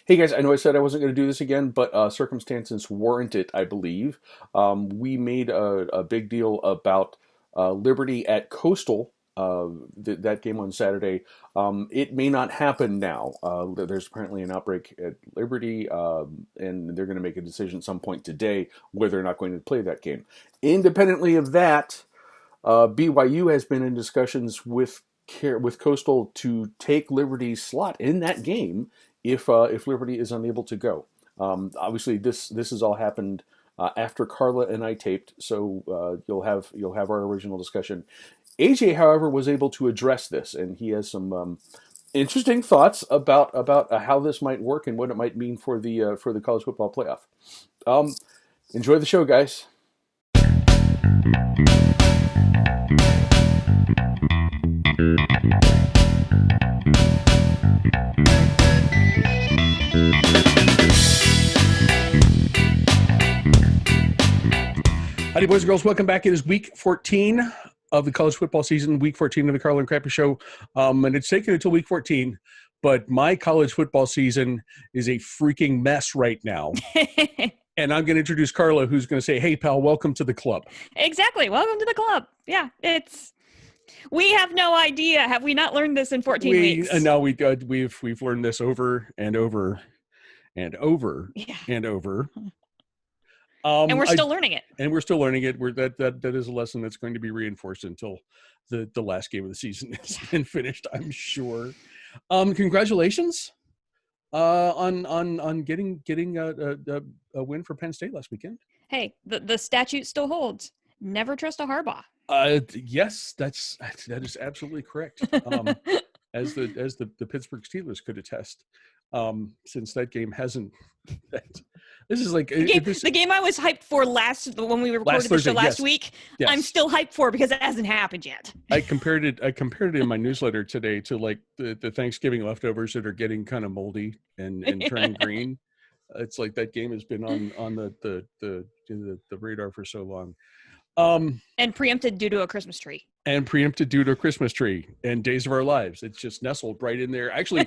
Hey guys, I know I said I wasn't going to do this again, but circumstances warrant it, I believe. We made a big deal about Liberty at Coastal, that game on Saturday. It may not happen now. There's apparently an outbreak at Liberty, and they're going to make a decision at some point today whether they're not going to play that game. Independently of that, BYU has been in discussions with Coastal to take Liberty's slot in that game if Liberty is unable to go. Obviously, this has all happened after Carla and I taped, so you'll have our original discussion. AJ, however, was able to address this, and he has some interesting thoughts about how this might work and what it might mean for the college football playoff. Um, Enjoy the show, guys. Howdy, boys and girls. Welcome back. It is week 14 of the college football season, week 14 of the Carla and Crappy Show. And it's taken until week 14, but my college football season is a freaking mess right now. And I'm going to introduce Carla, who's going to say, hey, pal, welcome to the club. Exactly. Welcome to the club. Yeah, we have no idea. Have we not learned this in 14 weeks? No, we've learned this over and over and over and over. And we're still learning it. And we're still learning it. That is a lesson that's going to be reinforced until the last game of the season has been finished, I'm sure. Congratulations on getting a win for Penn State last weekend. Hey, the statute still holds. Never trust a Harbaugh. Yes, that is absolutely correct. As the Pittsburgh Steelers could attest, since that game hasn't. This is like the game I was hyped for when we recorded the show last week. Yes. I'm still hyped for because it hasn't happened yet. I compared it in my newsletter today to like the Thanksgiving leftovers that are getting kind of moldy and turning green. It's like that game has been on the radar for so long. And preempted due to a Christmas tree. And Days of Our Lives. It's just nestled right in there. Actually,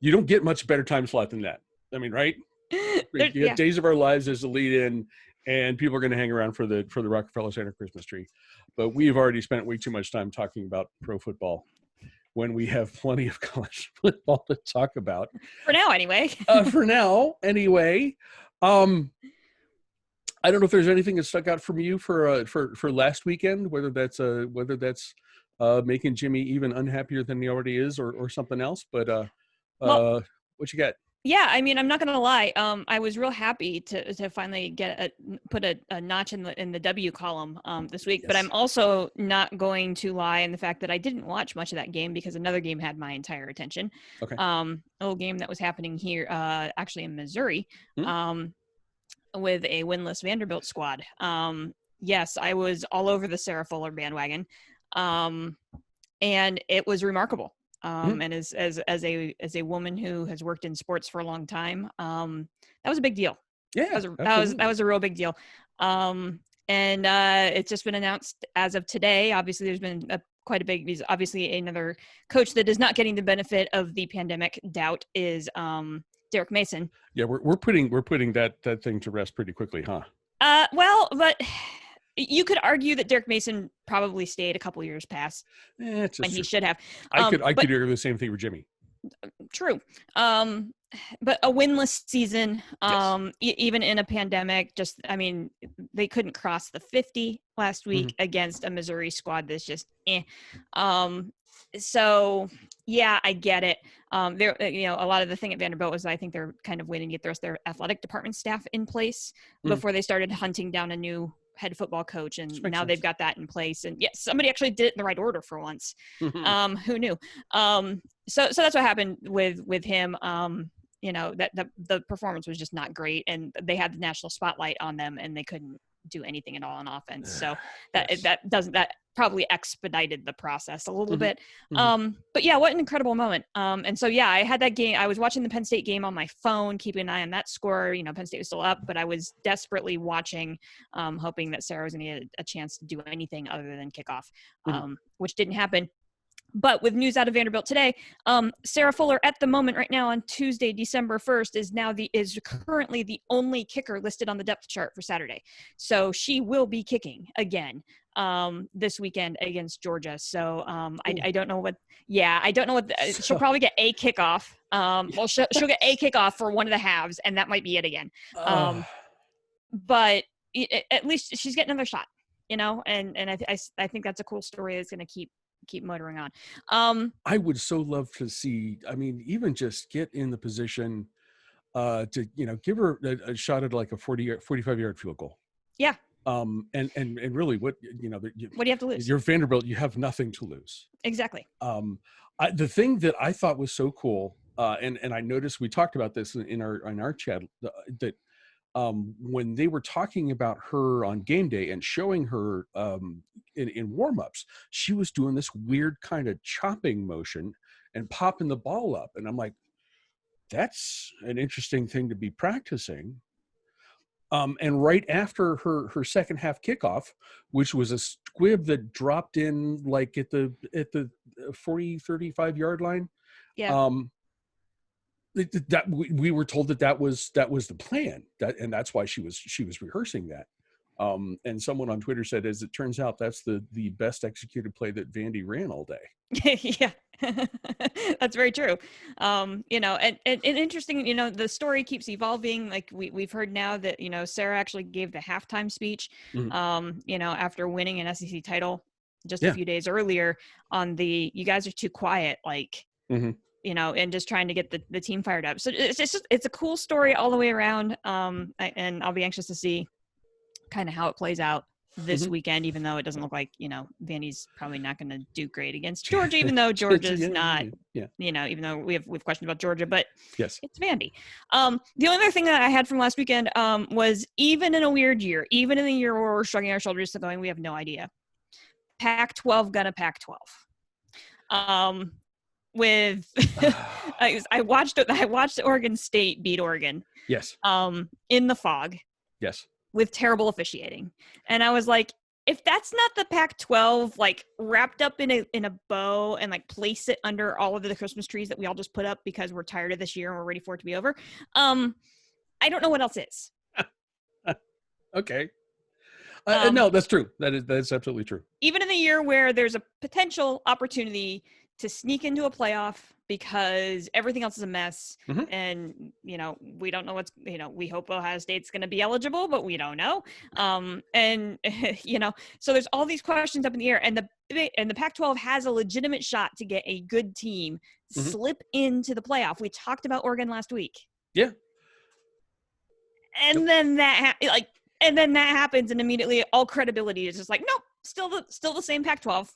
you don't get much better time slot than that. I mean, right? You have Days of Our Lives as the lead-in, and people are going to hang around for the Rockefeller Center Christmas tree. But we've already spent way too much time talking about pro football when we have plenty of college football to talk about. For now, anyway. I don't know if there's anything that stuck out from you for last weekend, whether that's making Jimmy even unhappier than he already is, or something else. But what you got? Yeah, I mean, I'm not going to lie. I was real happy to finally put a notch in the W column this week. Yes. But I'm also not going to lie in the fact that I didn't watch much of that game because another game had my entire attention. Okay. A little game that was happening here, actually in Missouri, with a winless Vanderbilt squad. Yes, I was all over the Sarah Fuller bandwagon, and it was remarkable. And as a woman who has worked in sports for a long time, that was a big deal. Yeah, that was a real big deal. And it's just been announced as of today. Obviously, there's been quite a big. Obviously, another coach that is not getting the benefit of the pandemic doubt is Derek Mason. Yeah, we're putting that thing to rest pretty quickly, huh? Well, but. You could argue that Derek Mason probably stayed a couple years past when he should have. I could argue the same thing for Jimmy. True. But a winless season, yes. Even in a pandemic, they couldn't cross the 50 last week against a Missouri squad that's just so yeah, I get it. A lot of the thing at Vanderbilt was I think they're kind of waiting to get the rest of their athletic department staff in place before they started hunting down a new head football coach, and now they've got that in place. And yes, somebody actually did it in the right order for once. Who knew? So that's what happened with him. That the performance was just not great, and they had the national spotlight on them, and they couldn't do anything at all on offense. So that probably expedited the process a little bit. But yeah, what an incredible moment. And so, yeah, I had that game. I was watching the Penn State game on my phone, keeping an eye on that score. Penn State was still up, but I was desperately watching, hoping that Sarah was going to get a chance to do anything other than kickoff, which didn't happen. But with news out of Vanderbilt today, Sarah Fuller at the moment right now on Tuesday, December 1st is currently the only kicker listed on the depth chart for Saturday. So she will be kicking again this weekend against Georgia. So I don't know what, I don't know what, she'll probably get a kickoff. Well, she'll get a kickoff for one of the halves, and that might be it again. But at least she's getting another shot, and I think that's a cool story that's going to keep motoring on. I would so love to see, I mean, even just get in the position to, give her a shot at like a 45-yard field goal. Yeah. And really what do you have to lose? You're Vanderbilt, you have nothing to lose. Exactly. The thing that I thought was so cool, and I noticed we talked about this in our chat, that when they were talking about her on game day and showing her in warm-ups, she was doing this weird kind of chopping motion and popping the ball up. And I'm like, that's an interesting thing to be practicing. And right after her second half kickoff, which was a squib that dropped in like at the 35 yard line. Yeah. That we were told that was the plan, and that's why she was rehearsing that. And someone on Twitter said, as it turns out, that's the best executed play that Vandy ran all day. Yeah, that's very true. And interesting, the story keeps evolving. Like we've heard now that, Sarah actually gave the halftime speech, after winning an SEC title just a few days earlier on you guys are too quiet, like, and just trying to get the team fired up. So it's a cool story all the way around. And I'll be anxious to see kind of how it plays out this weekend, even though it doesn't look like, Vandy's probably not going to do great against Georgia, even though Georgia's not, even though we've questioned about Georgia, but yes, it's Vandy. The only other thing that I had from last weekend was, even in a weird year, even in the year where we're shrugging our shoulders and going, we have no idea. Pac-12 gonna Pac-12. With I watched Oregon State beat Oregon. Yes. In the fog. Yes. With terrible officiating. And I was like, if that's not the Pac-12, like, wrapped up in a bow and like place it under all of the Christmas trees that we all just put up because we're tired of this year and we're ready for it to be over, I don't know what else is. Okay. No, that's true. That's absolutely true. Even in the year where there's a potential opportunity to sneak into a playoff because everything else is a mess, and we don't know what's, we hope Ohio State's going to be eligible, but we don't know. And so there's all these questions up in the air, and the Pac-12 has a legitimate shot to get a good team slip into the playoff. We talked about Oregon last week. Yeah. And then that happens, and immediately all credibility is just like, nope, still the same Pac-12.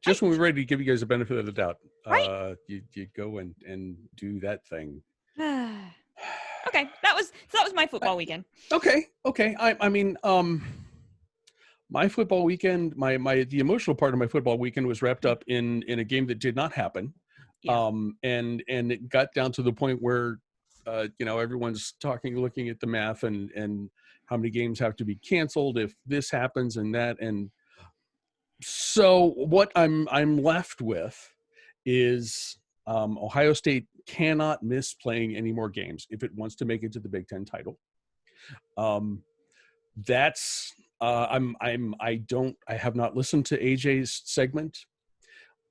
Just when we're ready to give you guys the benefit of the doubt, right. You go and do that thing. Okay, that was my football weekend. Okay. I mean, my football weekend, the emotional part of my football weekend was wrapped up in a game that did not happen. Yeah. And it got down to the point where everyone's looking at the math and how many games have to be canceled if this happens and that. And so what I'm left with is Ohio State cannot miss playing any more games if it wants to make it to the Big Ten title. I have not listened to AJ's segment.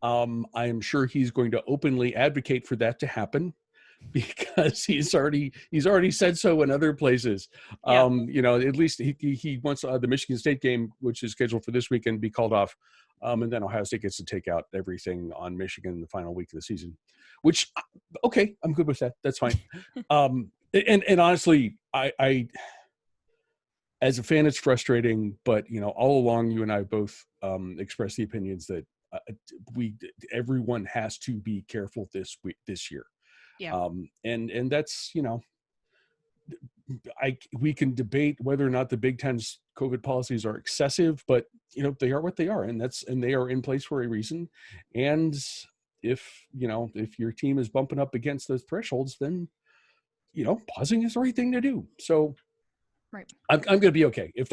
I am sure he's going to openly advocate for that to happen, because he's already said so in other places. Yeah. At least he wants the Michigan State game, which is scheduled for this weekend, be called off. And then Ohio State gets to take out everything on Michigan in the final week of the season, which, okay, I'm good with that. That's fine. And honestly, I as a fan, it's frustrating, but all along you and I both expressed the opinions that everyone has to be careful this year. Yeah. And that's, we can debate whether or not the Big Ten's COVID policies are excessive, but they are what they are, and they are in place for a reason. And if your team is bumping up against those thresholds, then pausing is the right thing to do. So right. I'm going to be okay if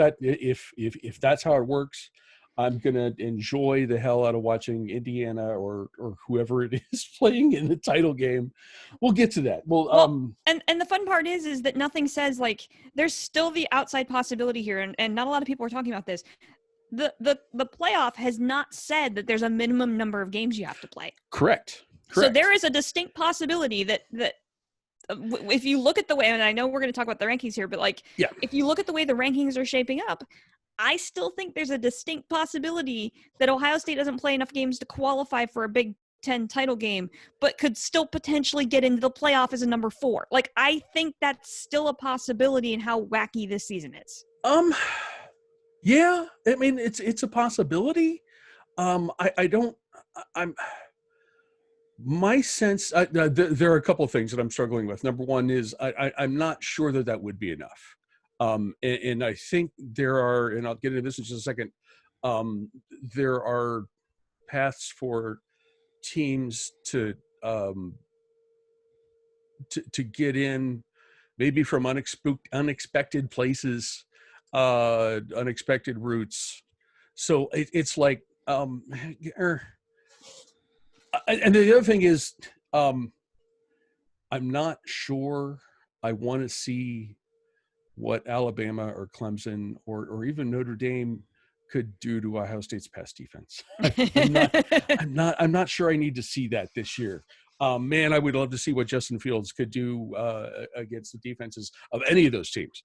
that's how it works. I'm going to enjoy the hell out of watching Indiana or whoever it is playing in the title game. We'll get to that. And the fun part is that nothing says, like, there's still the outside possibility here. And not a lot of people are talking about this. The playoff has not said that there's a minimum number of games you have to play. Correct. So there is a distinct possibility that if you look at the way, and I know we're going to talk about the rankings here, but if you look at the way the rankings are shaping up, I still think there's a distinct possibility that Ohio State doesn't play enough games to qualify for a Big Ten title game, but could still potentially get into the playoff as a number 4. Like, I think that's still a possibility in how wacky this season is. Yeah, I mean, it's a possibility. My sense, there are a couple of things that I'm struggling with. Number one is I'm not sure that would be enough. And I think there are, and I'll get into this in just a second, there are paths for teams to get in, maybe from unexpected places, unexpected routes. So it's like, and the other thing is, I'm not sure I want to see what Alabama or Clemson or even Notre Dame could do to Ohio State's pass defense. I'm not sure I need to see that this year. Man, I would love to see what Justin Fields could do against the defenses of any of those teams.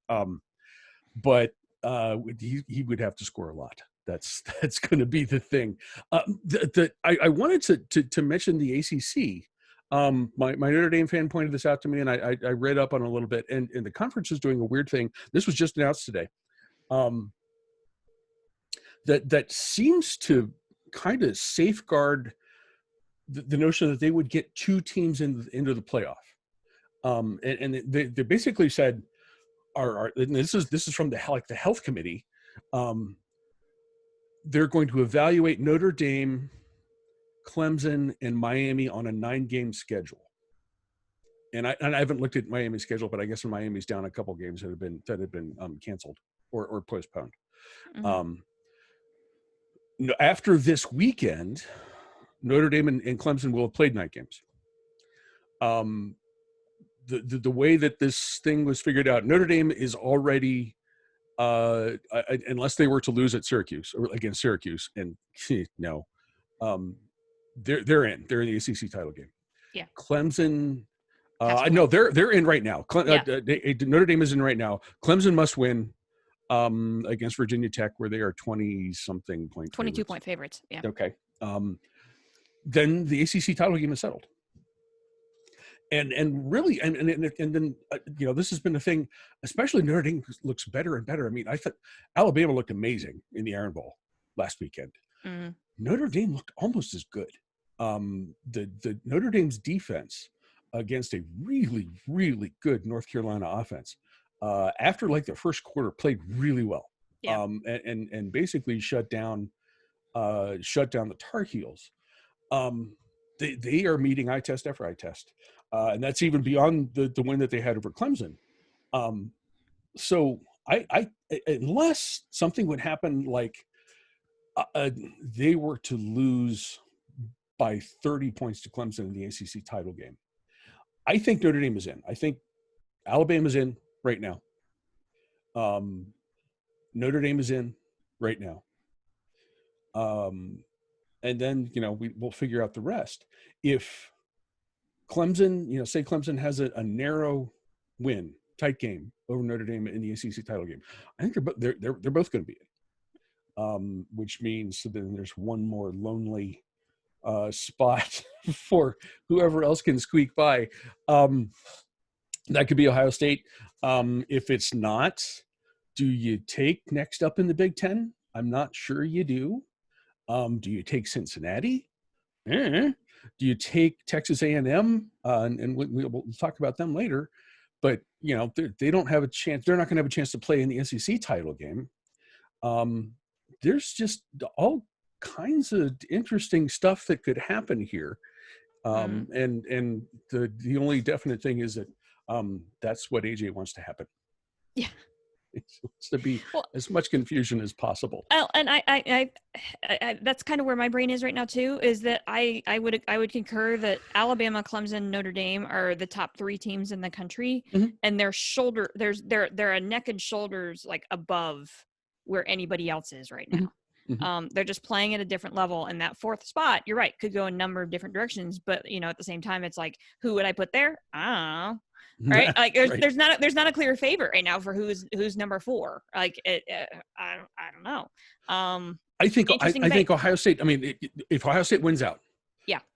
But he would have to score a lot. That's going to be the thing. I wanted to mention the ACC. My Notre Dame fan pointed this out to me, and I read up on it a little bit. And the conference is doing a weird thing. This was just announced today. That seems to kind of safeguard the notion that they would get 2 teams into the playoff. And they basically said, and this is from the health committee. They're going to evaluate Notre Dame, Clemson, and Miami on a 9-game schedule. And I haven't looked at Miami's schedule, but I guess Miami's down a couple games that have been canceled or postponed. Mm-hmm. After this weekend, Notre Dame and Clemson will have played 9 games. The way that this thing was figured out, Notre Dame is already, unless they were to lose at Syracuse or against Syracuse, and no, they're in the ACC title game. Yeah. Clemson, no, they're in right now. Notre Dame is in right now. Clemson must win against Virginia Tech, where they are 20-something point 22 point favorites. Yeah. Okay. Then the ACC title game is settled. And really, and then this has been a thing, especially Notre Dame looks better and better. I mean, I thought Alabama looked amazing in the Iron Bowl last weekend. Mm. Notre Dame looked almost as good. The Notre Dame's defense against a really, really good North Carolina offense, after like the first quarter, played really well. Yeah. And basically shut down the Tar Heels. They are meeting eye test after eye test. And that's even beyond the win that they had over Clemson. So I unless something would happen like they were to lose by 30 points to Clemson in the ACC title game, I think Notre Dame is in. I think Alabama's in right now. Notre Dame is in right now. And then, we'll figure out the rest. If Clemson, say Clemson has a narrow win, tight game over Notre Dame in the ACC title game, I think they're both going to be in. Which means then there's one more lonely spot for whoever else can squeak by. That could be Ohio State. If it's not, do you take next up in the Big Ten? I'm not sure you do. Do you take Cincinnati? Do you take Texas A&M? And we'll talk about them later. But, they don't have a chance. They're not going to have a chance to play in the SEC title game. There's just all kinds of interesting stuff that could happen here. And the only definite thing is that that's what AJ wants to happen. Yeah. It wants to be Well, as much confusion as possible. and I that's kind of where my brain is right now too. Is that I would concur that Alabama, Clemson, Notre Dame are the top 3 teams in the country, and they're a neck and shoulders like above where anybody else is right now. They're just playing at a different level, and that 4th spot, you're right, could go a number of different directions. But at the same time, it's like, who would I put there? I don't know. Right? Like there's not a clear favorite right now for who's number 4. Like I don't know. I think Ohio State. I mean, if Ohio State wins out,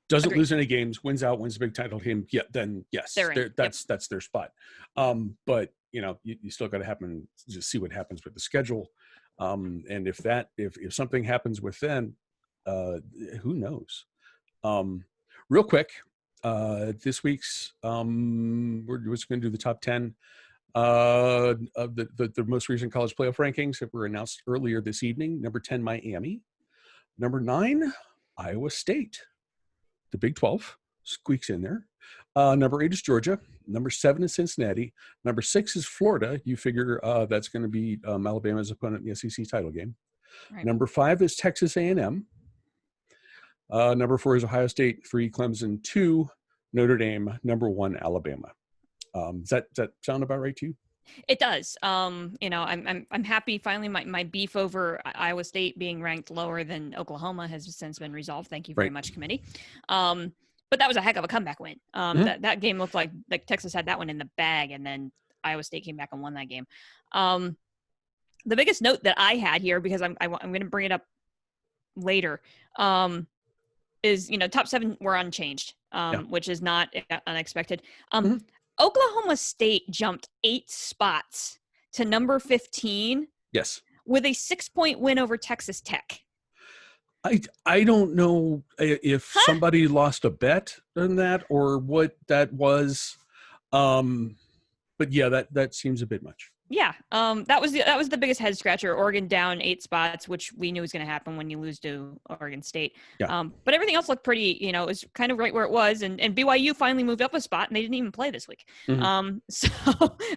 doesn't agreed. lose any games, wins out, wins the big title game, then yes, that's their spot. But you still got to just see what happens with the schedule. And if something happens with them, who knows? Real quick, this week's we're just going to do the top 10 of the most recent college playoff rankings that were announced earlier this evening. Number 10, Miami. Number 9, Iowa State. The Big 12 squeaks in there. Number 8 is Georgia. Number 7 is Cincinnati. Number 6 is Florida. You figure that's going to be Alabama's opponent in the SEC title game. Right. Number 5 is Texas A&M. Number 4 is Ohio State. 3, Clemson. 2, Notre Dame. Number 1, Alabama. Does that sound about right to you? It does. I'm happy finally my beef over Iowa State being ranked lower than Oklahoma has since been resolved. Thank you very much, committee. But that was a heck of a comeback win. That game looked like Texas had that one in the bag, and then Iowa State came back and won that game. The biggest note that I had here, because I'm going to bring it up later, is top 7 were unchanged, which is not unexpected. Oklahoma State jumped 8 spots to number 15. Yes. With a 6-point win over Texas Tech. I don't know if somebody lost a bet on that or what that was. But yeah, that seems a bit much. Yeah. That was the biggest head scratcher. Oregon down 8 spots, which we knew was going to happen when you lose to Oregon State. Yeah. But everything else looked pretty, it was kind of right where it was. And BYU finally moved up a spot, and they didn't even play this week. So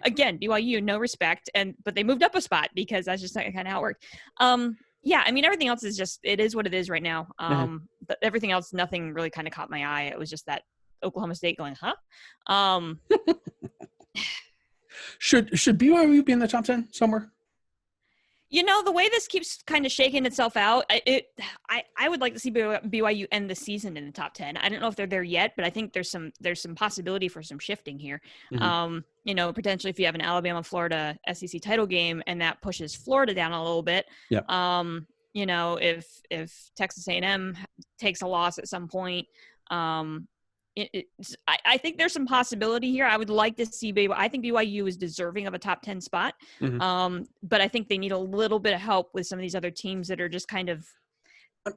again, BYU, no respect. But they moved up a spot because that's just kind of how it worked. Yeah, I mean, everything else is it is what it is right now. But everything else, nothing really kind of caught my eye. It was just that Oklahoma State going, huh? Should BYU be in the top 10 somewhere? The way this keeps kind of shaking itself out, I would like to see BYU end the season in the top 10. I don't know if they're there yet, but I think there's some possibility for some shifting here. Potentially if you have an Alabama-Florida SEC title game and that pushes Florida down a little bit. Yeah. If Texas A&M takes a loss at some point, I think there's some possibility here. I would like to see BYU. I think BYU is deserving of a top 10 spot. But I think they need a little bit of help with some of these other teams that are just kind of,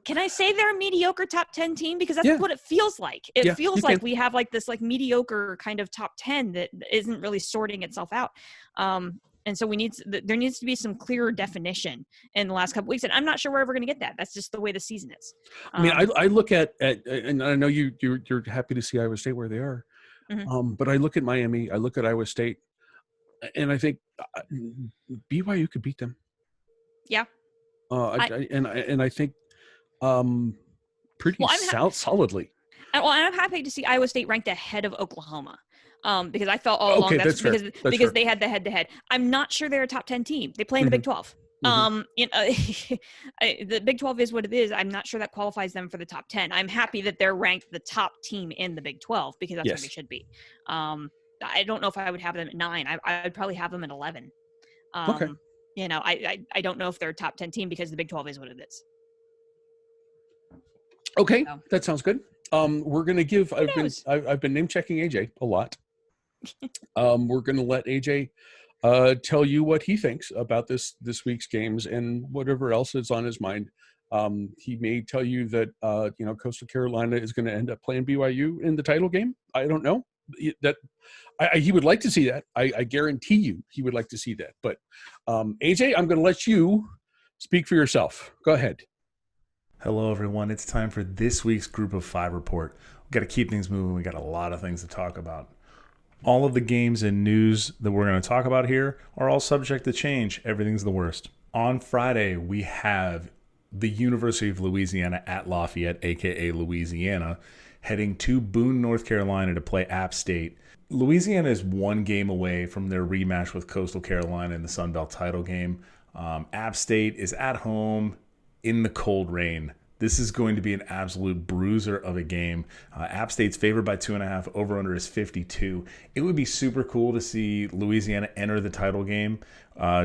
can I say they're a mediocre top 10 team? Because that's what it feels like. It feels like we have like this like mediocre kind of top 10 that isn't really sorting itself out. And so there needs to be some clearer definition in the last couple weeks. And I'm not sure we're ever going to get that. That's just the way the season is. I mean, I look at, and I know you're happy to see Iowa State where they are. But I look at Miami, I look at Iowa State, and I think BYU could beat them. Yeah. I think pretty solidly. Well, I'm happy to see Iowa State ranked ahead of Oklahoma. Because I felt all along that's because they had the head-to-head. I'm not sure they're a top 10 team. They play in the Big 12. The Big 12 is what it is. I'm not sure that qualifies them for the top 10. I'm happy that they're ranked the top team in the Big 12 because that's where they should be. I don't know if I would have them at 9. I'd probably have them at 11. Okay. I don't know if they're a top 10 team because the Big 12 is what it is. Okay, that sounds good. We're going to give. I've been name checking AJ a lot. We're going to let AJ tell you what he thinks about this week's games and whatever else is on his mind. He may tell you that Coastal Carolina is going to end up playing BYU in the title game. I don't know. He would like to see that. I guarantee you he would like to see that. But AJ, I'm going to let you speak for yourself. Go ahead. Hello, everyone. It's time for this week's Group of 5 report. We've got to keep things moving. We got a lot of things to talk about. All of the games and news that we're going to talk about here are all subject to change. Everything's the worst. On Friday, we have the University of Louisiana at Lafayette, aka Louisiana, heading to Boone, North Carolina to play App State. Louisiana is one game away from their rematch with Coastal Carolina in the Sun Belt title game. App State is at home in the cold rain. This is going to be an absolute bruiser of a game. App State's favored by 2.5. Over-under is 52. It would be super cool to see Louisiana enter the title game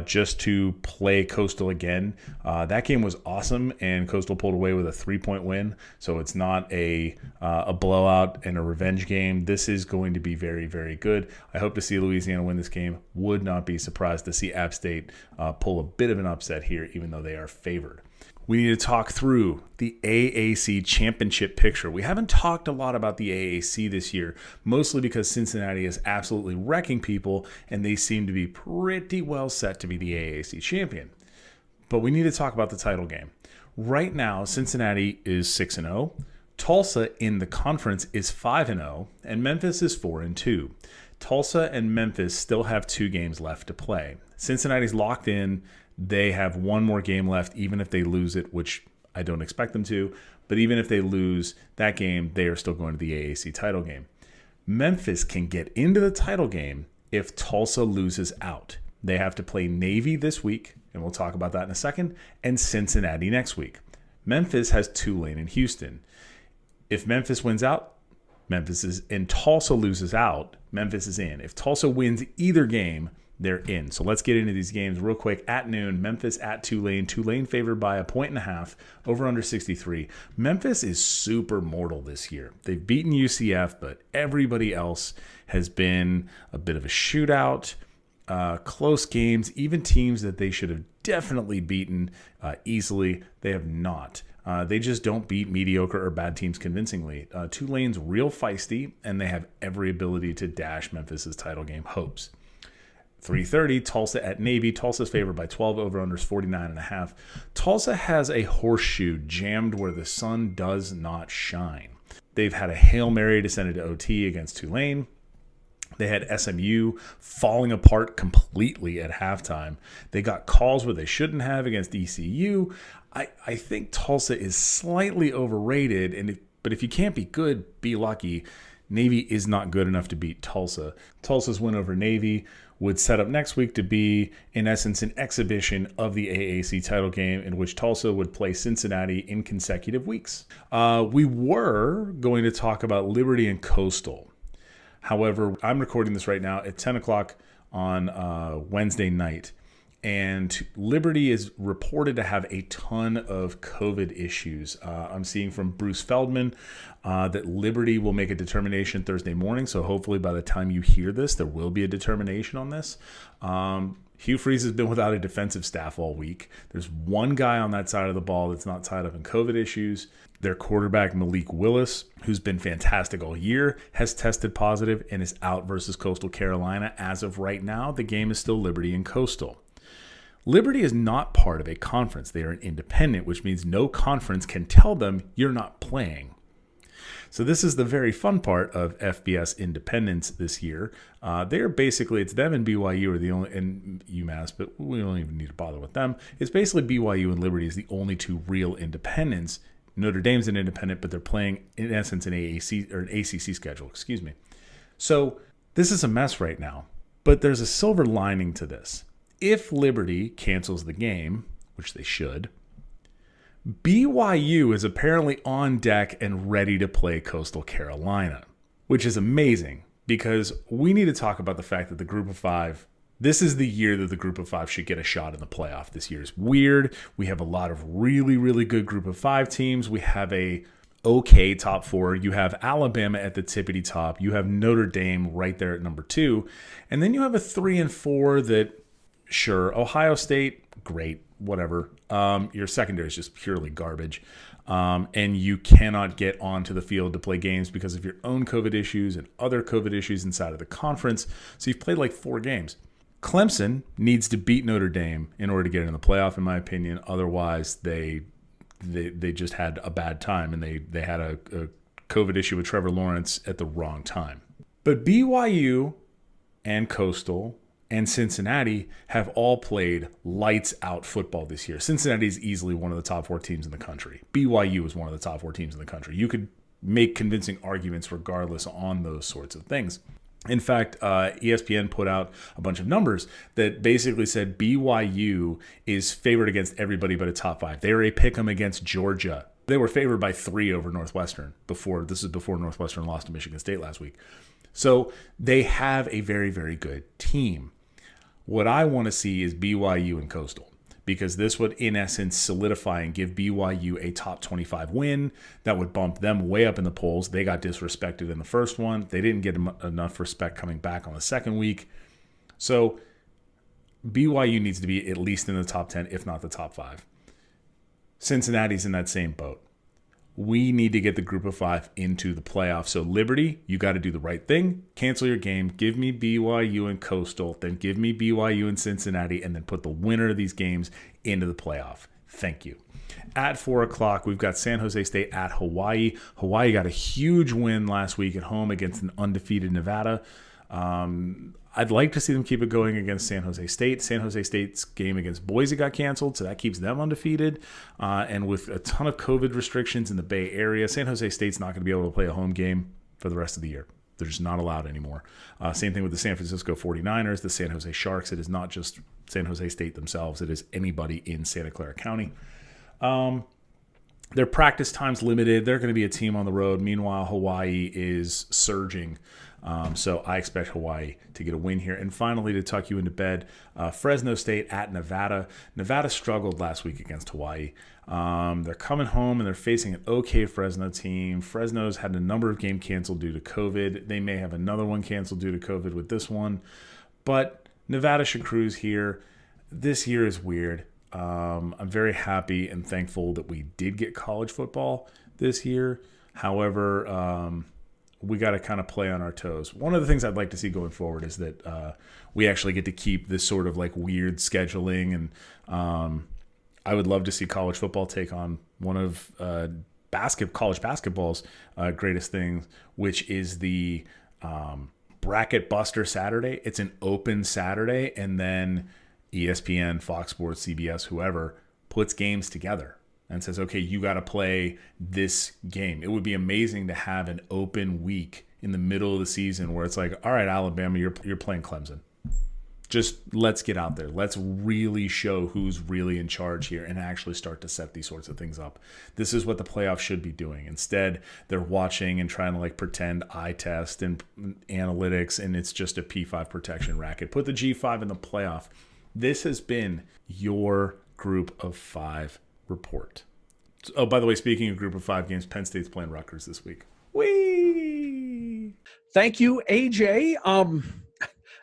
just to play Coastal again. That game was awesome, and Coastal pulled away with a 3-point win. So it's not a blowout and a revenge game. This is going to be very, very good. I hope to see Louisiana win this game. Would not be surprised to see App State pull a bit of an upset here, even though they are favored. We need to talk through the AAC championship picture. We haven't talked a lot about the AAC this year, mostly because Cincinnati is absolutely wrecking people, and they seem to be pretty well set to be the AAC champion. But we need to talk about the title game. Right now, Cincinnati is 6-0. Tulsa in the conference is 5-0, and Memphis is 4-2. Tulsa and Memphis still have 2 games left to play. Cincinnati's locked in. They have one more game left, even if they lose it, which I don't expect them to. But even if they lose that game, they are still going to the AAC title game. Memphis can get into the title game if Tulsa loses out. They have to play Navy this week, and we'll talk about that in a second, and Cincinnati next week. Memphis has Tulane and Houston. If Memphis wins out, Memphis is in. Tulsa loses out, Memphis is in. If Tulsa wins either game, they're in. So let's get into these games real quick. At noon, Memphis at Tulane. Tulane favored by 1.5, over under 63. Memphis is super mortal this year. They've beaten UCF, but everybody else has been a bit of a shootout, close games, even teams that they should have definitely beaten easily. They have not. They just don't beat mediocre or bad teams convincingly. Tulane's real feisty, and they have every ability to dash Memphis's title game hopes. 3:30, Tulsa at Navy. Tulsa's favored by 12, over-unders 49.5. Tulsa has a horseshoe jammed where the sun does not shine. They've had a Hail Mary to send it to OT against Tulane. They had SMU falling apart completely at halftime. They got calls where they shouldn't have against ECU. I think Tulsa is slightly overrated, but if you can't be good, be lucky. Navy is not good enough to beat Tulsa. Tulsa's win over Navy would set up next week to be, in essence, an exhibition of the AAC title game in which Tulsa would play Cincinnati in consecutive weeks. We were going to talk about Liberty and Coastal. However, I'm recording this right now at 10 o'clock on Wednesday night, and Liberty is reported to have a ton of COVID issues. I'm seeing from Bruce Feldman that Liberty will make a determination Thursday morning, so hopefully by the time you hear this, there will be a determination on this. Hugh Freeze has been without a defensive staff all week. There's one guy on that side of the ball that's not tied up in COVID issues. Their quarterback, Malik Willis, who's been fantastic all year, has tested positive and is out versus Coastal Carolina. As of right now, the game is still Liberty and Coastal. Liberty is not part of a conference. They are an independent, which means no conference can tell them you're not playing. So this is the very fun part of FBS independence this year. They're basically, it's them and BYU are the only, and UMass, but we don't even need to bother with them. It's basically BYU and Liberty is the only two real independents. Notre Dame's an independent, but they're playing, in essence, an AAC or an ACC schedule, excuse me. So this is a mess right now, but there's a silver lining to this. If Liberty cancels the game, which they should, BYU is apparently on deck and ready to play Coastal Carolina, which is amazing because we need to talk about the fact that the Group of Five, this is the year that the Group of Five should get a shot in the playoff. This year is weird. We have a lot of really, really good Group of Five teams. We have a okay top four. You have Alabama at the tippity top. You have Notre Dame right there at number 2. And then you have a 3 and 4 that, sure, Ohio State, great, whatever. Your secondary is just purely garbage. And you cannot get onto the field to play games because of your own COVID issues and other COVID issues inside of the conference. So you've played like 4 games. Clemson needs to beat Notre Dame in order to get in the playoff, in my opinion. Otherwise, they just had a bad time, and they had a COVID issue with Trevor Lawrence at the wrong time. But BYU and Coastal and Cincinnati have all played lights out football this year. Cincinnati is easily one of the top 4 teams in the country. BYU is one of the top 4 teams in the country. You could make convincing arguments regardless on those sorts of things. In fact, ESPN put out a bunch of numbers that basically said BYU is favored against everybody but a top 5. They were a pick 'em against Georgia. They were favored by 3 over Northwestern before Northwestern lost to Michigan State last week. So they have a very, very good team. What I want to see is BYU and Coastal, because this would, in essence, solidify and give BYU a top 25 win. That would bump them way up in the polls. They got disrespected in the first one. They didn't get enough respect coming back on the second week. So BYU needs to be at least in the top 10, if not the top 5. Cincinnati's in that same boat. We need to get the group of 5 into the playoffs. So Liberty, you got to do the right thing. Cancel your game. Give me BYU and Coastal. Then give me BYU and Cincinnati. And then put the winner of these games into the playoff. Thank you. At 4 o'clock, we've got San Jose State at Hawaii. Hawaii got a huge win last week at home against an undefeated Nevada. I'd like to see them keep it going against San Jose State. San Jose State's game against Boise got canceled, so that keeps them undefeated. And with a ton of COVID restrictions in the Bay Area, San Jose State's not going to be able to play a home game for the rest of the year. They're just not allowed anymore. Same thing with the San Francisco 49ers, the San Jose Sharks. It is not just San Jose State themselves. It is anybody in Santa Clara County. Their practice time's limited. They're going to be a team on the road. Meanwhile, Hawaii is surging. So I expect Hawaii to get a win here. And finally, to tuck you into bed, Fresno State at Nevada. Nevada struggled last week against Hawaii. They're coming home and they're facing an okay Fresno team. Fresno's had a number of games canceled due to COVID. They may have another one canceled due to COVID with this one. But Nevada should cruise here. This year is weird. I'm very happy and thankful that we did get college football this year. However, we got to kind of play on our toes. One of the things I'd like to see going forward is that we actually get to keep this sort of like weird scheduling. And I would love to see college football take on one of college basketball's greatest things, which is the Bracket Buster Saturday. It's an open Saturday, and then ESPN, Fox Sports, CBS, whoever puts games together and says, okay, you got to play this game. It would be amazing to have an open week in the middle of the season where it's like, all right, Alabama, you're playing Clemson. Just let's get out there. Let's really show who's really in charge here and actually start to set these sorts of things up. This is what the playoffs should be doing. Instead, they're watching and trying to like pretend eye test and analytics, and it's just a P5 protection racket. Put the G5 in the playoff. This has been your Group of 5 report. Oh, by the way, speaking of Group of 5 games, Penn State's playing Rutgers this week. Whee! Thank you, AJ.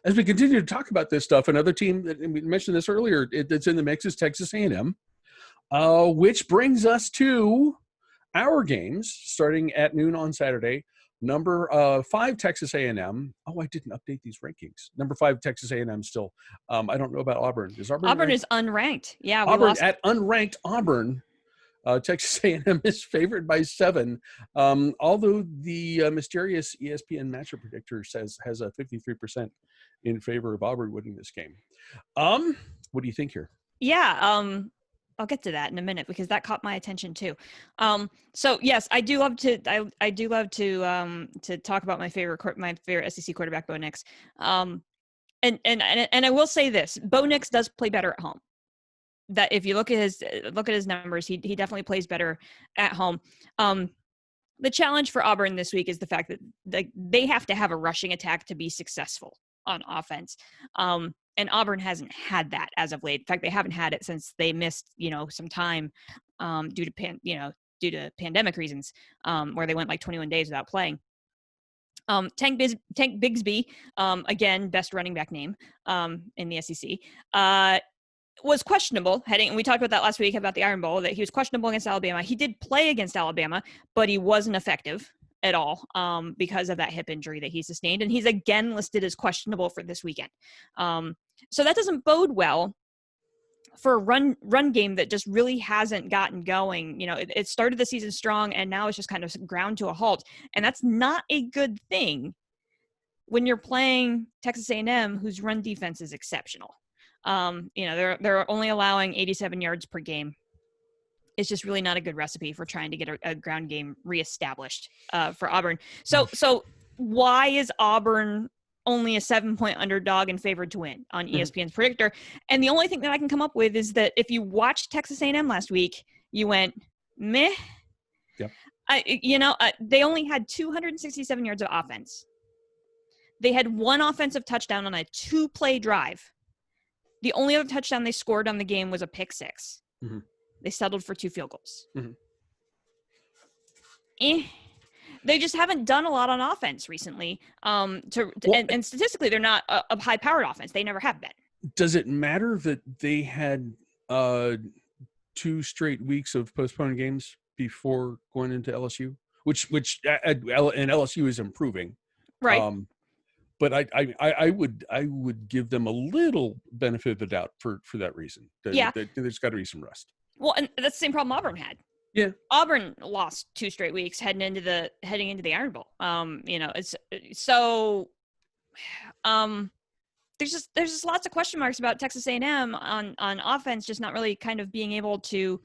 As we continue to talk about this stuff, another team that we mentioned this earlier that's in the mix is Texas A&M, which brings us to our games starting at noon on Saturday. Number 5, Texas A&M. Oh, I didn't update these rankings. Number 5, Texas A&M still. I don't know about Auburn. Is Auburn Auburn ranked? is unranked. Yeah, Auburn at unranked Auburn. Texas A&M is favored by 7. Although the mysterious ESPN matchup predictor has a 53% in favor of Auburn winning this game. What do you think here? Yeah, I'll get to that in a minute because that caught my attention too. So yes, I do love to talk about my favorite SEC quarterback, Bo Nix. And I will say this: Bo Nix does play better at home. That if you look at his numbers, he definitely plays better at home. The challenge for Auburn this week is the fact that they have to have a rushing attack to be successful on offense. And Auburn hasn't had that as of late. In fact, they haven't had it since they missed, some time due to pandemic reasons, where they went like 21 days without playing. Tank Bigsby, again, best running back name in the SEC, was questionable heading, and we talked about that last week about the Iron Bowl, that he was questionable against Alabama. He did play against Alabama, but he wasn't effective at all because of that hip injury that he sustained. And he's again listed as questionable for this weekend. So that doesn't bode well for a run game that just really hasn't gotten going. It started the season strong and now it's just kind of ground to a halt. And that's not a good thing when you're playing Texas A&M, whose run defense is exceptional. They're only allowing 87 yards per game. It's just really not a good recipe for trying to get a ground game reestablished for Auburn. So why is Auburn only a 7-point underdog and favored to win on ESPN's predictor? And the only thing that I can come up with is that if you watched Texas A&M last week, you went, meh. Yep. They only had 267 yards of offense. They had one offensive touchdown on a 2-play drive. The only other touchdown they scored on the game was a pick six. Mm-hmm. They settled for 2 field goals. Mm-hmm. They just haven't done a lot on offense recently. And statistically, they're not a high-powered offense. They never have been. Does it matter that they had 2 straight weeks of postponed games before going into LSU, which and LSU is improving, right? But I would give them a little benefit of the doubt for that reason. There's got to be some rust. Well, and that's the same problem Auburn had. Yeah, Auburn lost 2 straight weeks heading into the Iron Bowl. It's so. There's just lots of question marks about Texas A&M on offense, just not really kind of being able to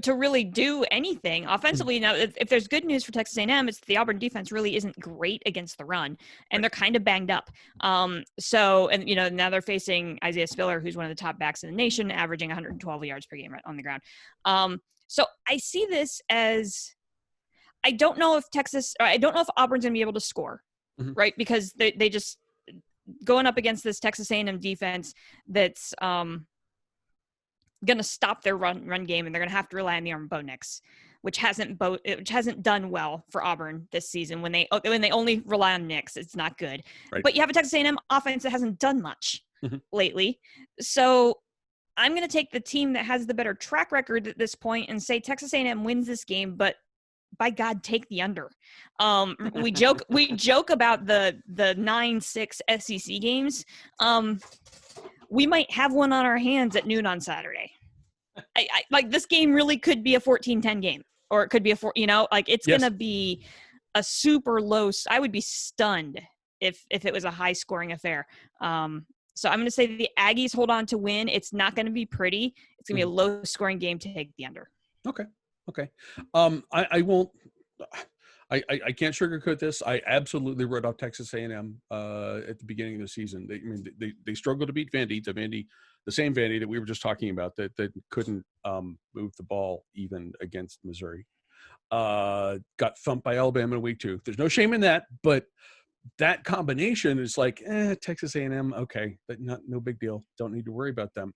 really do anything offensively. Now, if there's good news for Texas A&M, it's the Auburn defense really isn't great against the run, and they're kind of banged up. Now they're facing Isaiah Spiller, who's one of the top backs in the nation, averaging 112 yards per game on the ground. So I see this as, I don't know if Auburn's gonna be able to score, right? Because they just going up against this Texas A&M defense that's going to stop their run game, and they're going to have to rely on the arm of Bo Nix, which hasn't done well for Auburn this season. When they only rely on Nix, it's not good. Right. But you have a Texas A&M offense that hasn't done much lately. So I'm going to take the team that has the better track record at this point and say Texas A&M wins this game, but by God, take the under. We joke about the 9-6 SEC games. We might have one on our hands at noon on Saturday. I like, this game really could be a 14-10 game, or it could be it's going to be a super low. I would be stunned if it was a high scoring affair. So I'm going to say the Aggies hold on to win. It's not going to be pretty. It's going to be a low scoring game to take the under. Okay. I won't. I can't sugarcoat this. I absolutely wrote off Texas A&M at the beginning of the season. They struggled to beat Vandy, the same Vandy that we were just talking about that couldn't move the ball even against Missouri. Got thumped by Alabama in week 2. There's no shame in that, but that combination is like, Texas A&M, okay, but no big deal. Don't need to worry about them.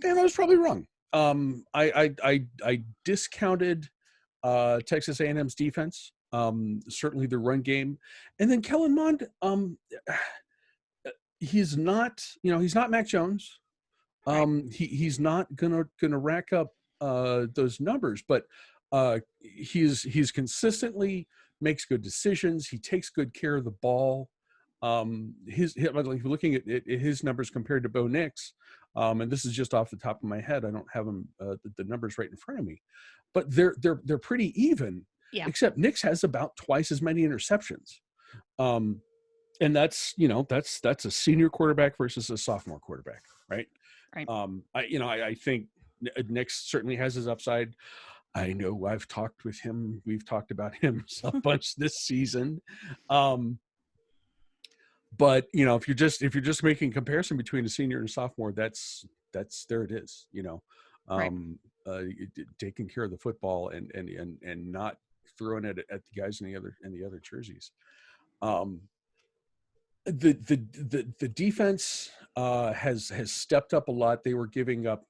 And I was probably wrong. I discounted Texas A&M's defense, certainly the run game, and then Kellen Mond. He's not Mac Jones. He's not gonna rack up those numbers, but he's consistently makes good decisions. He takes good care of the ball. Looking at his numbers compared to Bo Nix, and this is just off the top of my head. I don't have them the numbers right in front of me, but they're pretty even. Yeah. Except Nix has about twice as many interceptions, and that's a senior quarterback versus a sophomore quarterback, right? Right. I think Nix certainly has his upside. I know I've talked with him. We've talked about him a bunch this season. But if you're just making comparison between a senior and a sophomore, that's there it is. Taking care of the football and not throwing it at the guys in the other jerseys. The defense has stepped up a lot. They were giving up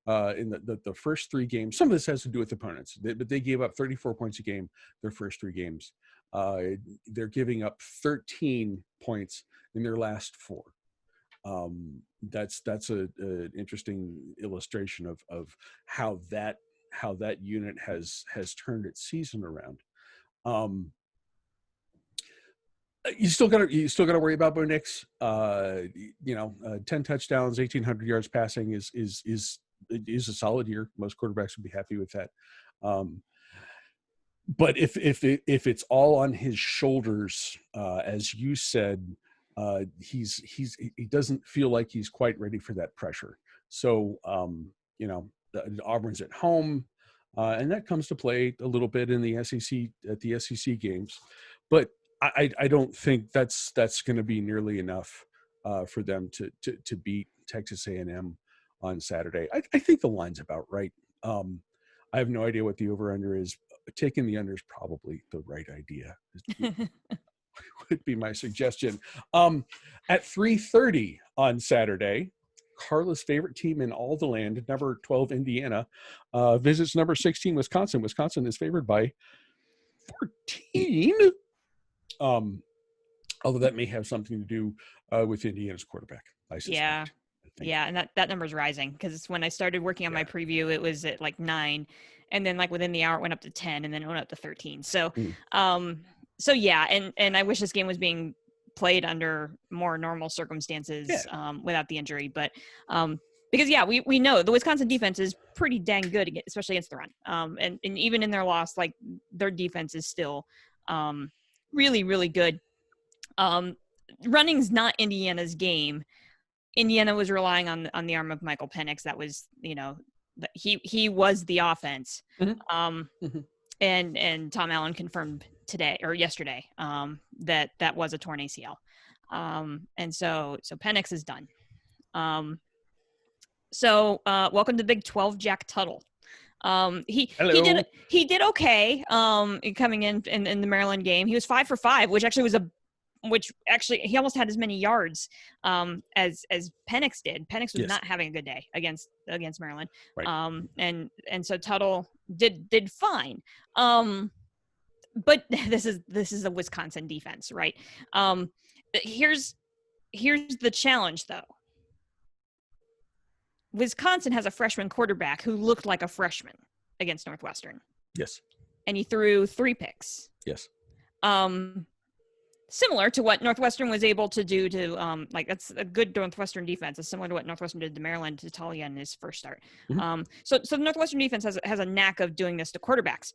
in the first 3 games. Some of this has to do with opponents, but they gave up 34 points a game their first 3 games. They're giving up 13 points in their last 4. That's an interesting illustration of how that unit has turned its season around. You still got to worry about Bo Nix. 10 touchdowns, 1,800 yards passing is a solid year. Most quarterbacks would be happy with that. but if it's all on his shoulders, as you said, he doesn't feel like he's quite ready for that pressure. So Auburn's at home, and that comes to play a little bit in the SEC games, but I don't think that's going to be nearly enough for them to beat Texas A&M on Saturday. I think the line's about right. I have no idea what the over-under is. Taking the under is probably the right idea. Would be my suggestion. At 3:30 on Saturday, Carla's favorite team in all the land, number 12 Indiana, visits number 16 Wisconsin. Wisconsin is favored by 14. Although that may have something to do with Indiana's quarterback, I suspect. Yeah, and that number's rising, because when I started working on my preview, it was at like 9, and then like within the hour it went up to 10, and then it went up to 13. So, so yeah, and I wish this game was being played under more normal circumstances without the injury, but because we know the Wisconsin defense is pretty dang good, especially against the run. And even in their loss, like their defense is still really, really good. Running's not Indiana's game. Indiana was relying on the arm of Michael Penix. That was, he was the offense. And Tom Allen confirmed today or yesterday that was a torn ACL. And so Penix is done. Welcome to Big 12, Jack Tuttle. He did okay coming in the Maryland game. He was 5 for 5, which actually he almost had as many yards as Penix did. Penix was not having a good day against Maryland. Right. And so Tuttle did fine. But this is a Wisconsin defense, right? Here's the challenge though. Wisconsin has a freshman quarterback who looked like a freshman against Northwestern. Yes. And he threw 3 picks. Yes. Similar to what Northwestern was able to do to, that's a good Northwestern defense. It's similar to what Northwestern did to Maryland, to Talia in his first start. So the Northwestern defense has a knack of doing this to quarterbacks.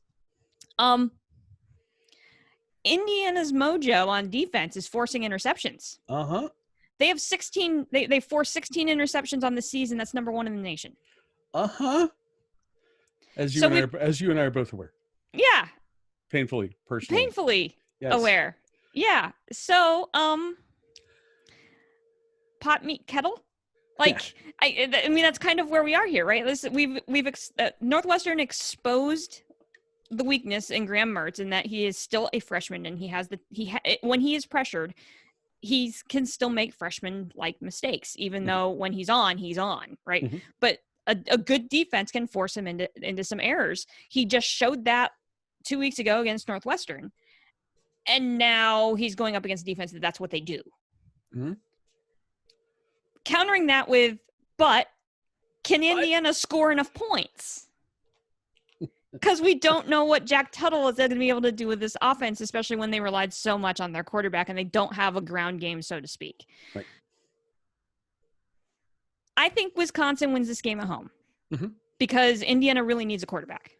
Indiana's mojo on defense is forcing interceptions. They have 16. They forced 16 interceptions on the season. That's number 1 in the nation. As you and I are both aware. Yeah. Painfully aware. Yeah. So, pot meat kettle. I mean, that's kind of where we are here, right? Listen, Northwestern exposed the weakness in Graham Mertz, in that he is still a freshman, and when he is pressured, he can still make freshman-like mistakes, even though when he's on, right? But a good defense can force him into some errors. He just showed that 2 weeks ago against Northwestern, and now he's going up against defense that's what they do. Countering that with, but can Indiana score enough points? Because we don't know what Jack Tuttle is going to be able to do with this offense, especially when they relied so much on their quarterback and they don't have a ground game, so to speak. Right. I think Wisconsin wins this game at home because Indiana really needs a quarterback.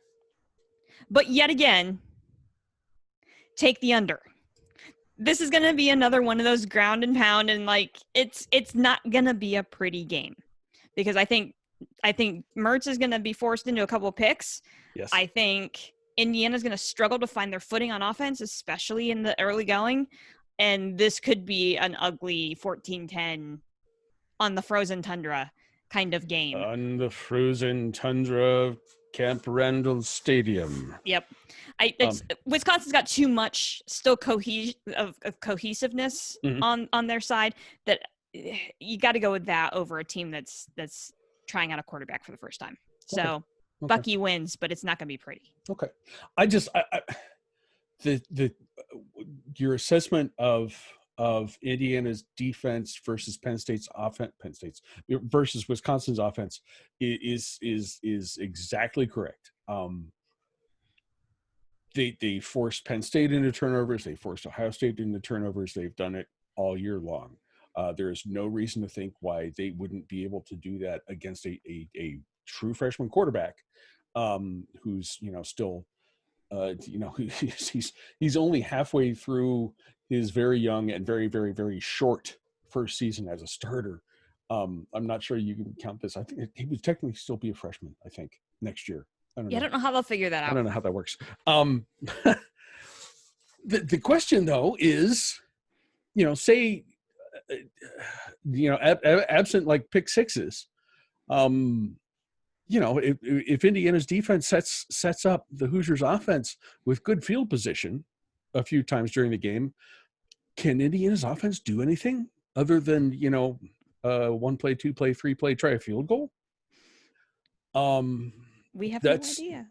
But yet again, take the under. This is going to be another one of those ground and pound, and it's not going to be a pretty game, because I think Mertz is going to be forced into a couple of picks. Yes. I think Indiana's going to struggle to find their footing on offense, especially in the early going. And this could be an ugly 14-10 on the frozen tundra kind of game. On the frozen tundra of Camp Randall Stadium. Yep. Wisconsin's got too much still cohesiveness on their side, that you got to go with that over a team that's trying out a quarterback for the first time. So Bucky wins, but it's not going to be pretty. Okay. Your assessment of Indiana's defense versus versus Wisconsin's offense is exactly correct. They forced Penn State into turnovers. They forced Ohio State into turnovers. They've done it all year long. There is no reason to think why they wouldn't be able to do that against a true freshman quarterback who's still He's only halfway through his very young and very, very, very short first season as a starter. I'm not sure you can count this. I think he would technically still be a freshman, I think, next year. I don't don't know how they'll figure that out. I don't know how that works. The question though is, say, absent like pick sixes, if Indiana's defense sets up the Hoosiers offense with good field position a few times during the game, can Indiana's offense do anything other than, one play, two play, three play, try a field goal? We have no idea.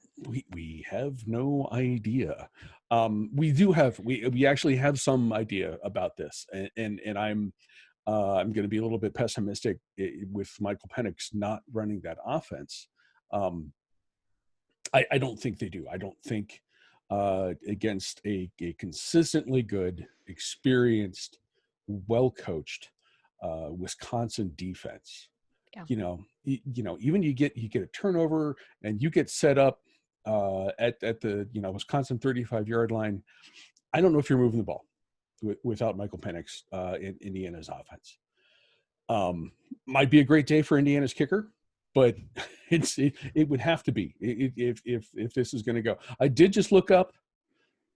We have no idea. We actually have some idea about this, and I'm going to be a little bit pessimistic with Michael Penix not running that offense. I don't think they do. I don't think against a consistently good, experienced, well-coached Wisconsin defense. Yeah. Even you get a turnover and you get set up at the Wisconsin 35-yard line. I don't know if you're moving the ball without Michael Penix in Indiana's offense. Might be a great day for Indiana's kicker, but it would have to be if this is going to go. I did just look up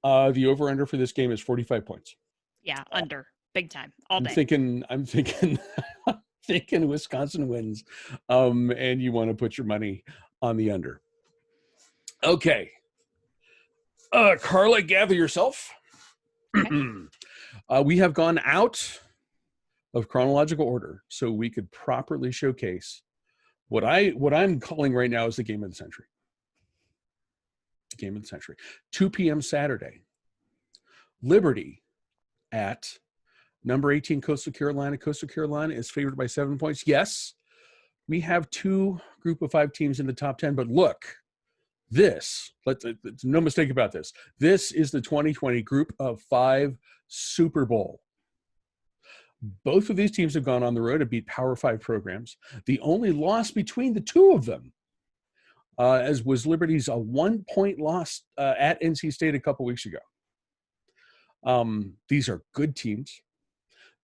the over-under for this game is 45 points. Yeah, under big time all day. I'm thinking thinking Wisconsin wins, and you want to put your money on the under. Okay. Carla, gather yourself. Okay. We have gone out of chronological order so we could properly showcase what I'm calling right now is the game of the century. The game of the century. 2 p.m. Saturday. Liberty at number 18, Coastal Carolina. Coastal Carolina is favored by 7 points. Yes, we have two group of 5 teams in the top 10, but look, let's no mistake about this. This is the 2020 group of 5 Super Bowl. Both of these teams have gone on the road to beat Power 5 programs. The only loss between the two of them as was Liberty's 1-point loss at NC State a couple weeks ago. These are good teams.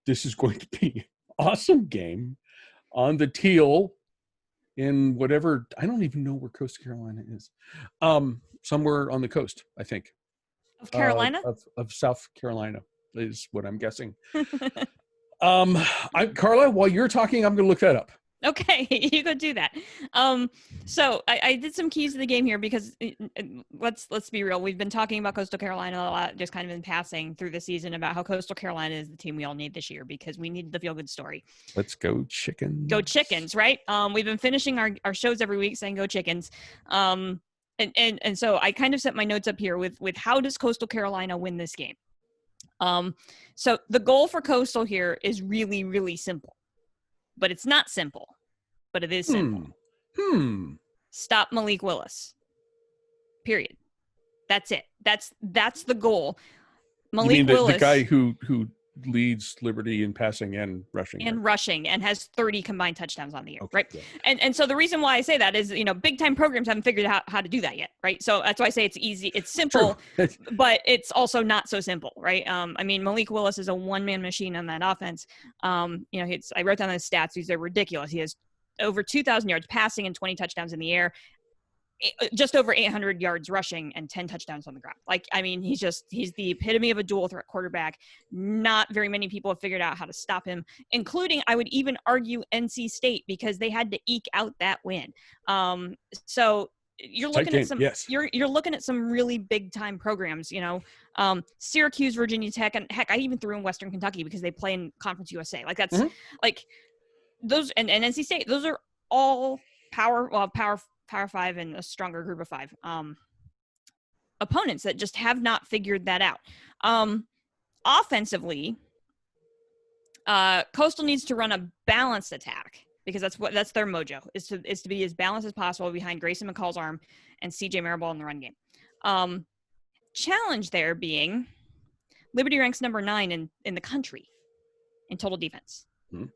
This is going to be an awesome game on the teal in whatever, I don't even know where Coastal Carolina is. Somewhere on the coast, I think. Of Carolina? Of South Carolina is what I'm guessing. Carla, while you're talking, I'm going to look that up. Okay, you go do that. So I did some keys to the game here because let's be real. We've been talking about Coastal Carolina a lot, just kind of in passing through the season about how Coastal Carolina is the team we all need this year because we need the feel-good story. Let's go Chickens. Go Chickens, right? We've been finishing our shows every week saying go Chickens. And so I kind of set my notes up here with how does Coastal Carolina win this game? So the goal for Coastal here is really, really simple. But it's not simple, but it is simple. Stop Malik Willis. Period. That's it. That's the goal. Malik you mean Willis, the guy who leads Liberty in passing and rushing. And has 30 combined touchdowns on the year, okay, right? Yeah. And so the reason why I say that is, big time programs haven't figured out how to do that yet, right? So that's why I say it's easy, it's simple, but it's also not so simple, right? Malik Willis is a one-man machine on that offense. I wrote down the stats. These are ridiculous. He has over 2,000 yards passing and 20 touchdowns in the air. Just over 800 yards rushing and 10 touchdowns on the ground. He's the epitome of a dual threat quarterback. Not very many people have figured out how to stop him, including, I would even argue, NC State, because they had to eke out that win. So you're looking at some, yes. You're looking at some really big time programs, Syracuse, Virginia Tech, and heck, I even threw in Western Kentucky because they play in Conference USA. Those and NC State, those are all Power 5 and a stronger group of 5 opponents that just have not figured that out. Offensively, Coastal needs to run a balanced attack because that's their mojo is to be as balanced as possible behind Grayson McCall's arm and CJ Marable in the run game. Challenge there being Liberty ranks number 9 in the country in total defense. Mm-hmm.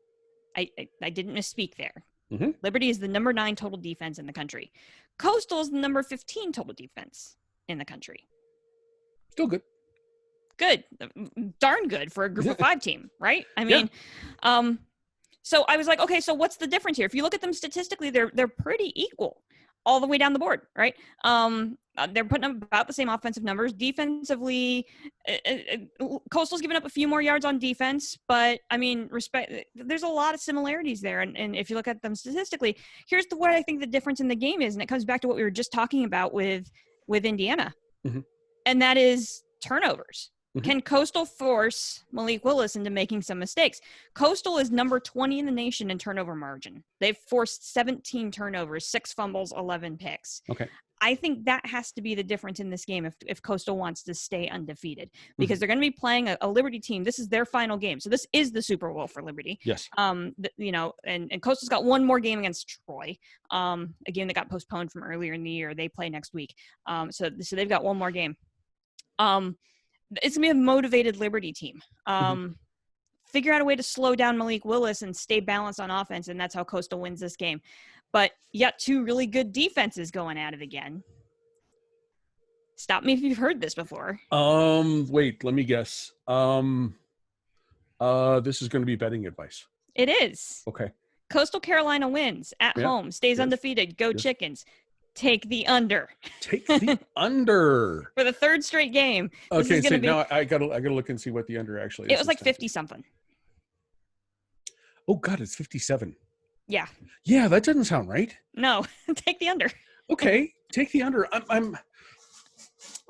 I didn't misspeak there. Mm-hmm. Liberty is the number 9 total defense in the country. Coastal is the number 15 total defense in the country. Still good. Good, darn good for a group of 5 team, right? I Yeah. mean, so I was like, okay, so what's the difference here? If you look at them statistically, they're pretty equal all the way down the board, right? They're putting up about the same offensive numbers. Defensively, Coastal's given up a few more yards on defense, but I mean, there's a lot of similarities there. And if you look at them statistically, here's what I think the difference in the game is, and it comes back to what we were just talking about with Indiana, and that is turnovers. Can Coastal force Malik Willis into making some mistakes? Coastal is number 20 in the nation in turnover margin. They've forced 17 turnovers, 6 fumbles, 11 picks. Okay. I think that has to be the difference in this game if Coastal wants to stay undefeated, because they're going to be playing a Liberty team. This is their final game. So this is the Super Bowl for Liberty. Yes. You know, and Coastal's got one more game against Troy, a game that got postponed from earlier in the year. They play next week. So they've got one more game. It's going to be a motivated Liberty team. Figure out a way to slow down Malik Willis and stay balanced on offense, and that's how Coastal wins this game. But yet 2 really good defenses going at it again. Stop me if you've heard this before. Wait, let me guess. This is going to be betting advice. It is. Okay. Coastal Carolina wins at home, stays undefeated. Go Chickens. Take the under. Take the under for the 3rd straight game. Okay, so now I gotta look and see what the under actually is. It was like 50 something. Oh God, it's 57. Yeah. Yeah, that doesn't sound right. No, take the under. Okay, take the under.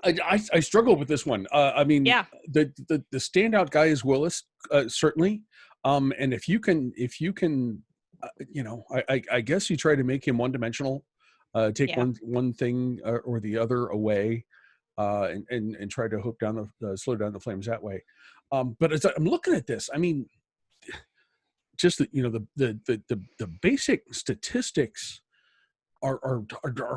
I struggle with this one. I mean, the standout guy is Willis, certainly. And if you can, you know, I guess you try to make him one-dimensional. Take one thing or the other away, and try to slow down the Flames that way. But as I'm looking at this, I mean, just the basic statistics are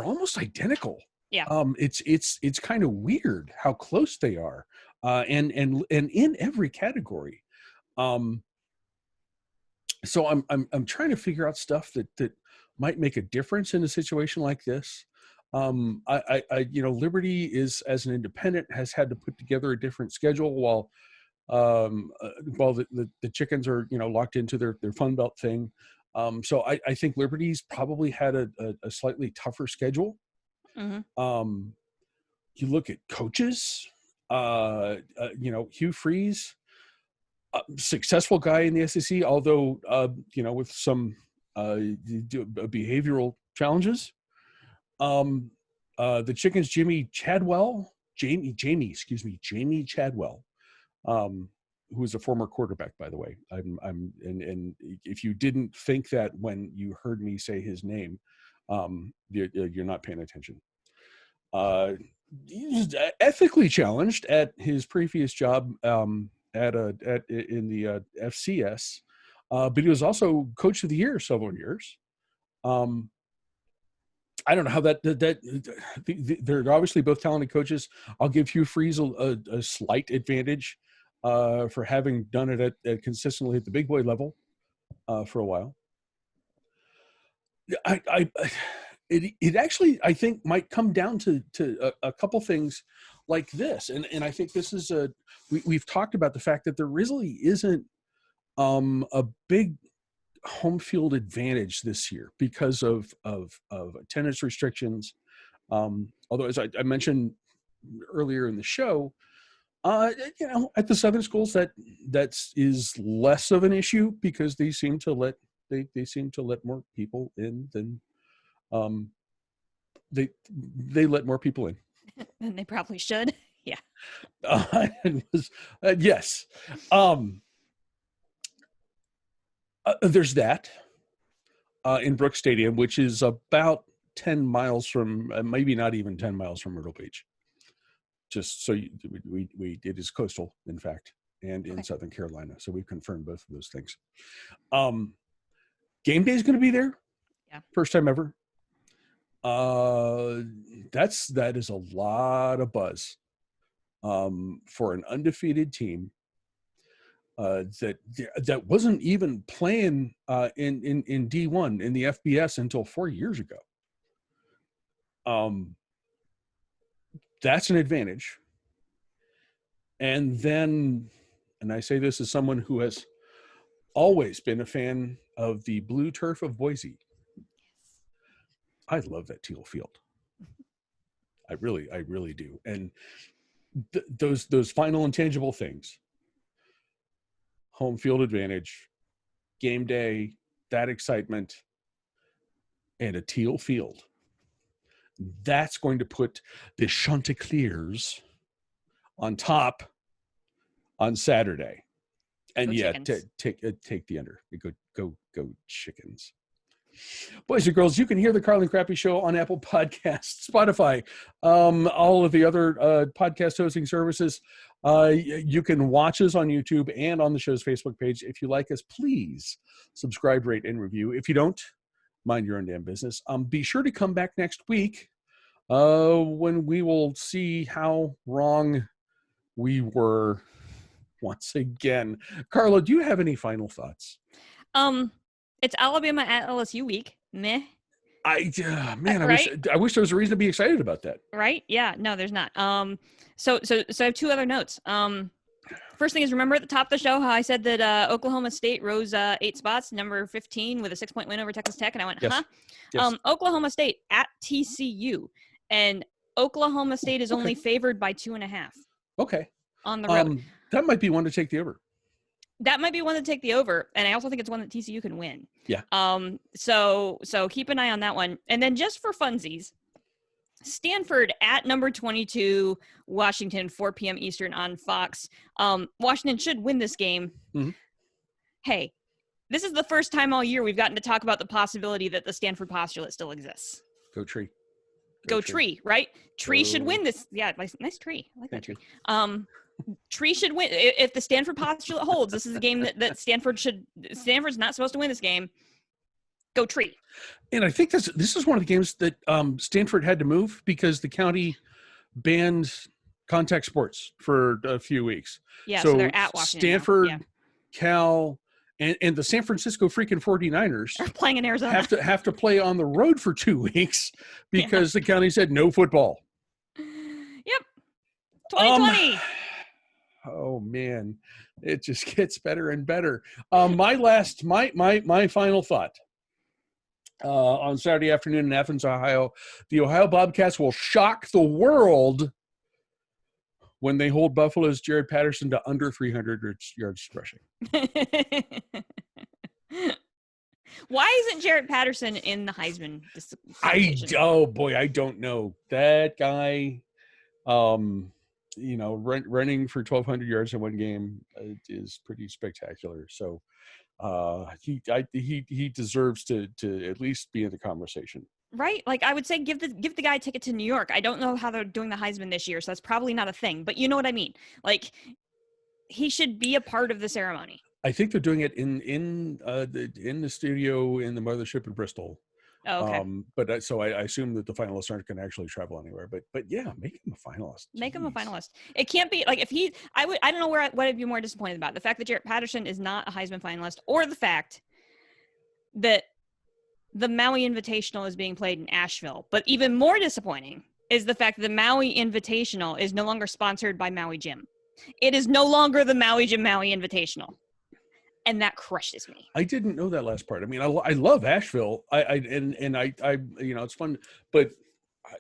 almost identical. Yeah. It's kind of weird how close they are, and in every category. So I'm trying to figure out stuff that might make a difference in a situation like this. Liberty is, as an independent, has had to put together a different schedule while the Chickens are, locked into their Fun Belt thing. So I think Liberty's probably had a slightly tougher schedule. You look at coaches, Hugh Freeze, successful guy in the SEC, although, with some behavioral challenges. The Chickens, Jamie Chadwell, who is a former quarterback, by the way. And if you didn't think that when you heard me say his name, you're not paying attention. He's ethically challenged at his previous job in the FCS, but he was also coach of the year several years. I don't know how they're obviously both talented coaches. I'll give Hugh Freeze a slight advantage for having done it at consistently at the big boy level for a while. It actually, I think, might come down to a couple things like this, and I think this is we've talked about the fact that there really isn't a big home field advantage this year because of attendance restrictions. Although, as I mentioned earlier in the show, at the Southern schools that is less of an issue because they seem to let more people in than they let more people in. And they probably should. Yeah. Yes. There's that in Brooks Stadium, which is about 10 miles from, maybe not even 10 miles from Myrtle Beach. Just so it is coastal, in fact, and in Southern Carolina. So we've confirmed both of those things. Game day is going to be there. Yeah. First time ever. That is a lot of buzz for an undefeated team that wasn't even playing in D1 in the FBS until 4 years ago. That's an advantage. And then, and I say this as someone who has always been a fan of the blue turf of Boise. I love that teal field. I really do. And those final intangible things, home field advantage, game day, that excitement, and a teal field, that's going to put the Chanticleers on top on Saturday. And take the under. Go chickens. Boys and girls, you can hear the Carla and Crappy Show on Apple Podcasts, Spotify, all of the other podcast hosting services. You can watch us on YouTube and on the show's Facebook page. If you like us, please subscribe, rate, and review. If you don't, mind your own damn business. Be sure to come back next week when we will see how wrong we were once again. Carla, do you have any final thoughts? It's Alabama at LSU week. Meh. Man, right? I wish there was a reason to be excited about that. Right? Yeah. No, there's not. So I have two other notes. First thing is, remember at the top of the show how I said that Oklahoma State rose 8 spots, number 15, with a 6-point win over Texas Tech, and I went, Yes. huh? Yes. Oklahoma State at TCU, and Oklahoma State is only favored by 2.5. Okay. On the road. That might be one to take the over. That might be one to take the over, and I also think it's one that TCU can win. Yeah. So keep an eye on that one. And then just for funsies, Stanford at number 22, Washington, 4 p.m. Eastern on Fox. Washington should win this game. Mm-hmm. Hey, this is the first time all year we've gotten to talk about the possibility that the Stanford postulate still exists. Go tree. Go tree, right? Tree should win this. Yeah, nice tree. I like that tree. Tree should win. If the Stanford postulate holds, this is a game that Stanford's not supposed to win this game. Go tree. And I think this is one of the games that Stanford had to move because the county banned contact sports for a few weeks. Yeah, so they're at Washington Stanford, now. Yeah. Cal, and the San Francisco freaking 49ers are playing in Arizona. Have to play on the road for 2 weeks because the county said no football. Yep. 2020. Oh man, it just gets better and better. My final thought. On Saturday afternoon in Athens, Ohio, the Ohio Bobcats will shock the world when they hold Buffalo's Jared Patterson to under 300 yards rushing. Why isn't Jared Patterson in the Heisman? I don't know. That guy, running for 1,200 yards in one game is pretty spectacular. So he deserves to at least be in the conversation. Right? Like I would say give the guy a ticket to New York. I don't know how they're doing the Heisman this year, so that's probably not a thing. But you know what I mean? Like he should be a part of the ceremony. I think they're doing it in the studio in the mothership in Bristol. Oh, okay. But so I assume that the finalists aren't going to actually travel anywhere. But yeah, make him a finalist. Make him a finalist. It can't be like if he. I don't know what I'd be more disappointed about: the fact that Jared Patterson is not a Heisman finalist, or the fact that the Maui Invitational is being played in Asheville. But even more disappointing is the fact that the Maui Invitational is no longer sponsored by Maui Gym. It is no longer the Maui Gym Maui Invitational. And that crushes me. I didn't know that last part. I mean, I love Asheville. I it's fun, but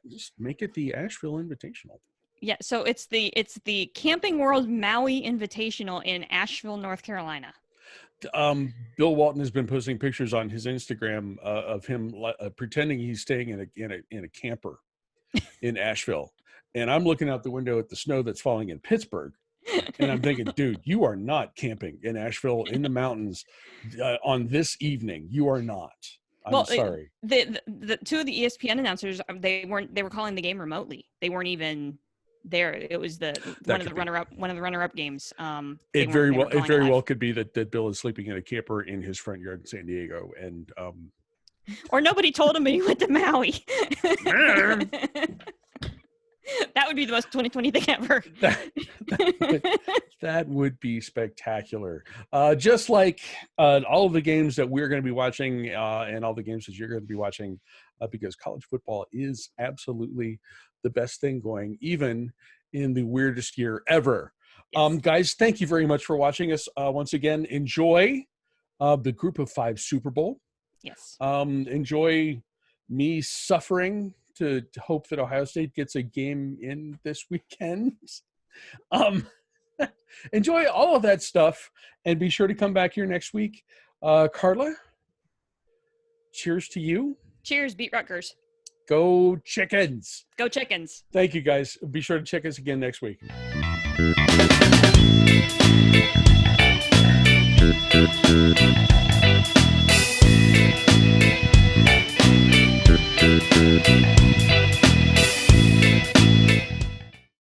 just make it the Asheville Invitational. Yeah, so it's the Camping World Maui Invitational in Asheville, North Carolina. Bill Walton has been posting pictures on his Instagram of him pretending he's staying in a camper in Asheville, and I'm looking out the window at the snow that's falling in Pittsburgh. And I'm thinking, dude, you are not camping in Asheville in the mountains on this evening. You are not. I'm sorry. The two of the ESPN announcers, they were calling the game remotely. They weren't even there. It was one of the runner-up games. It very well could be that Bill is sleeping in a camper in his front yard in San Diego, and or nobody told him he went to Maui. That would be the most 2020 thing ever. That would be spectacular. Just like all of the games that we're going to be watching and all the games that you're going to be watching, because college football is absolutely the best thing going, even in the weirdest year ever. Yes. Guys, thank you very much for watching us. Once again, enjoy the Group of Five Super Bowl. Yes. Enjoy me suffering to hope that Ohio State gets a game in this weekend. Enjoy all of that stuff, and be sure to come back here next week. Carla, cheers to you. Cheers, beat Rutgers. Go Chickens. Go Chickens. Thank you, guys. Be sure to check us again next week.